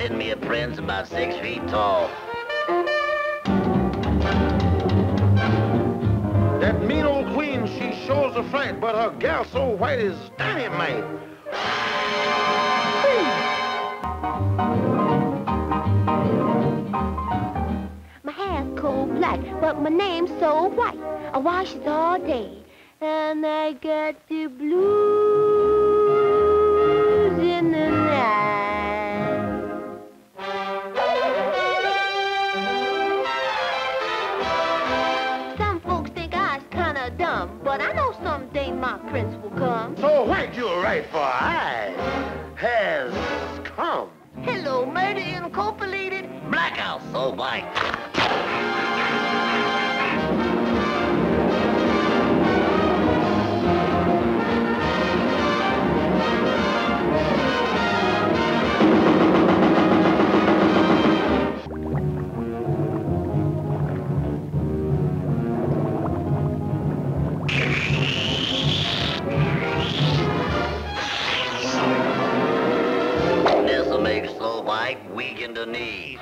send me a prince about 6 feet tall. That mean old queen, she shows a fright, but her gal so white is dynamite. My hair's coal black, but my name's so white. I wash it all day, and I get the blues in the night. Some folks think I's kinda dumb, but I know someday my prince will come. So white you're right, for I has come. Hello, murder incorporated. Blackout, so white. This'll make Snow White weak in the knees.